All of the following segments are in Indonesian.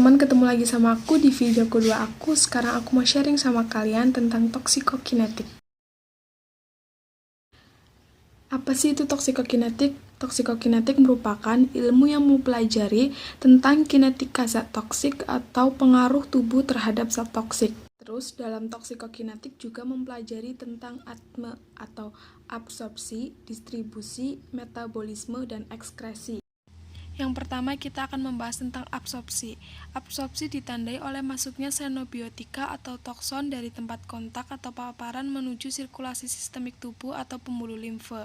teman-teman, ketemu lagi sama aku di video kedua aku. Sekarang aku mau sharing sama kalian tentang toksikokinetik. Apa sih itu toksikokinetik? Toksikokinetik merupakan ilmu yang mempelajari tentang kinetika zat toksik atau pengaruh tubuh terhadap zat toksik. Terus dalam toksikokinetik juga mempelajari tentang atme atau absorpsi, distribusi, metabolisme, dan ekskresi. Yang pertama kita akan membahas tentang absorpsi. Absorpsi ditandai oleh masuknya xenobiotika atau tokson dari tempat kontak atau paparan menuju sirkulasi sistemik tubuh atau pembuluh limfe.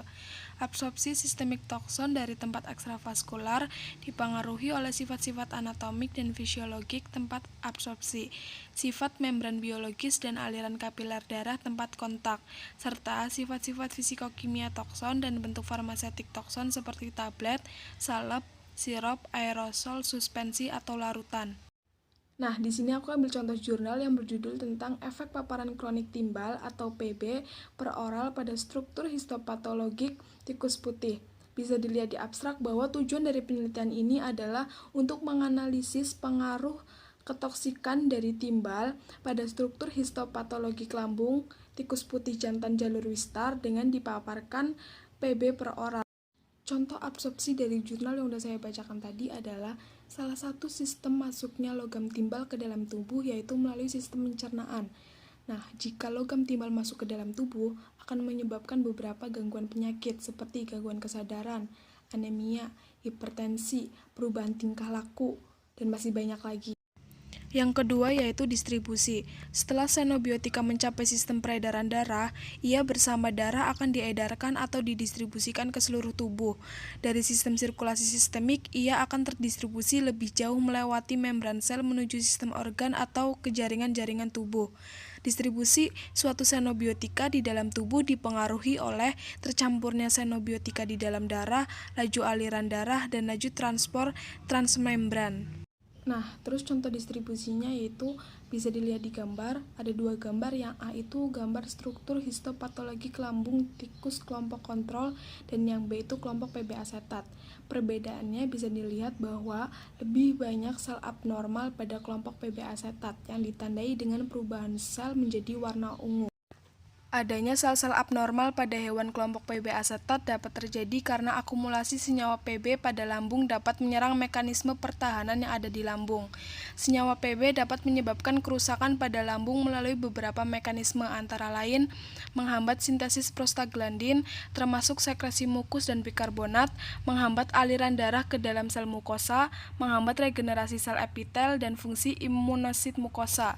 Absorpsi sistemik tokson dari tempat ekstravaskular dipengaruhi oleh sifat-sifat anatomik dan fisiologik tempat absorpsi, sifat membran biologis dan aliran kapiler darah tempat kontak, serta sifat-sifat fisikokimia tokson dan bentuk farmasetik tokson seperti tablet, salep, sirup, aerosol, suspensi, atau larutan. Nah, di sini aku ambil contoh jurnal yang berjudul tentang efek paparan kronik timbal atau PB per oral pada struktur histopatologik tikus putih. Bisa dilihat di abstrak bahwa tujuan dari penelitian ini adalah untuk menganalisis pengaruh ketoksikan dari timbal pada struktur histopatologik lambung tikus putih jantan jalur Wistar dengan dipaparkan PB per oral. Contoh absorpsi dari jurnal yang sudah saya bacakan tadi adalah salah satu sistem masuknya logam timbal ke dalam tubuh, yaitu melalui sistem pencernaan. Nah, jika logam timbal masuk ke dalam tubuh, akan menyebabkan beberapa gangguan penyakit seperti gangguan kesadaran, anemia, hipertensi, perubahan tingkah laku, dan masih banyak lagi. Yang kedua yaitu distribusi. Setelah xenobiotika mencapai sistem peredaran darah, ia bersama darah akan diedarkan atau didistribusikan ke seluruh tubuh. Dari sistem sirkulasi sistemik, ia akan terdistribusi lebih jauh melewati membran sel menuju sistem organ atau ke jaringan-jaringan tubuh. Distribusi suatu xenobiotika di dalam tubuh dipengaruhi oleh tercampurnya xenobiotika di dalam darah, laju aliran darah, dan laju transport transmembran. Nah, terus contoh distribusinya yaitu bisa dilihat di gambar. Ada dua gambar, yang A itu gambar struktur histopatologi lambung tikus kelompok kontrol, dan yang B itu kelompok PB asetat. Perbedaannya bisa dilihat bahwa lebih banyak sel abnormal pada kelompok PB asetat yang ditandai dengan perubahan sel menjadi warna ungu. Adanya sel-sel abnormal pada hewan kelompok PB asetat dapat terjadi karena akumulasi senyawa PB pada lambung dapat menyerang mekanisme pertahanan yang ada di lambung. Senyawa PB dapat menyebabkan kerusakan pada lambung melalui beberapa mekanisme, antara lain menghambat sintesis prostaglandin, termasuk sekresi mukus dan bikarbonat, menghambat aliran darah ke dalam sel mukosa, menghambat regenerasi sel epitel, dan fungsi imunosit mukosa.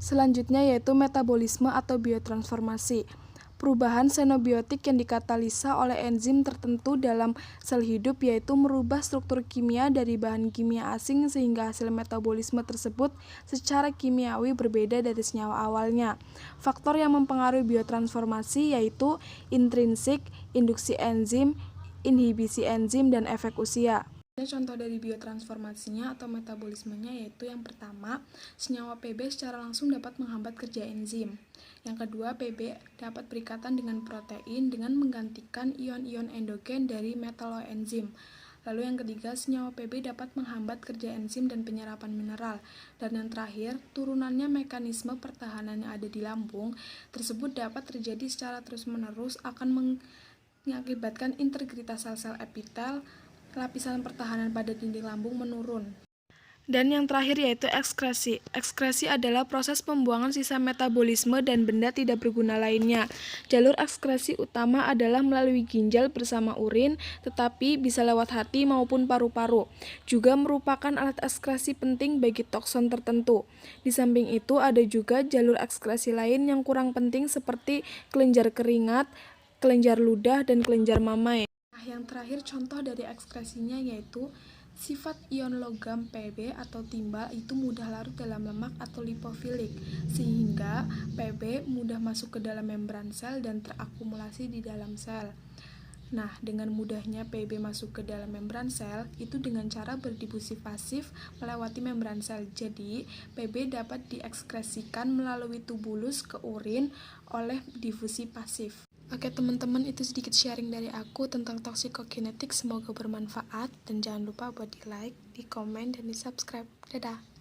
Selanjutnya yaitu metabolisme atau biotransformasi. Perubahan xenobiotik yang dikatalisa oleh enzim tertentu dalam sel hidup, yaitu merubah struktur kimia dari bahan kimia asing sehingga hasil metabolisme tersebut secara kimiawi berbeda dari senyawa awalnya. Faktor yang mempengaruhi biotransformasi yaitu intrinsik, induksi enzim, inhibisi enzim, dan efek usia. Contoh dari biotransformasinya atau metabolismenya yaitu yang pertama, senyawa PB secara langsung dapat menghambat kerja enzim. Yang kedua, PB dapat berikatan dengan protein dengan menggantikan ion-ion endogen dari metaloenzim. Lalu yang ketiga, senyawa PB dapat menghambat kerja enzim dan penyerapan mineral. Dan yang terakhir, turunannya mekanisme pertahanan yang ada di lambung tersebut dapat terjadi secara terus-menerus, akan mengakibatkan integritas sel-sel epitel, lapisan pertahanan pada dinding lambung menurun. Dan yang terakhir yaitu ekskresi. Ekskresi adalah proses pembuangan sisa metabolisme dan benda tidak berguna lainnya. Jalur ekskresi utama adalah melalui ginjal bersama urin, tetapi bisa lewat hati maupun paru-paru. Juga merupakan alat ekskresi penting bagi tokson tertentu. Di samping itu ada juga jalur ekskresi lain yang kurang penting seperti kelenjar keringat, kelenjar ludah, dan kelenjar mamai. Yang terakhir contoh dari ekskresinya yaitu sifat ion logam PB atau timbal itu mudah larut dalam lemak atau lipofilik, sehingga PB mudah masuk ke dalam membran sel dan terakumulasi di dalam sel. Nah, dengan mudahnya PB masuk ke dalam membran sel itu dengan cara berdifusi pasif melewati membran sel. Jadi, PB dapat diekskresikan melalui tubulus ke urin oleh difusi pasif. Oke teman-teman, itu sedikit sharing dari aku tentang toxikokinetik. Semoga bermanfaat dan jangan lupa buat di like, di komen, dan di subscribe. Dadah!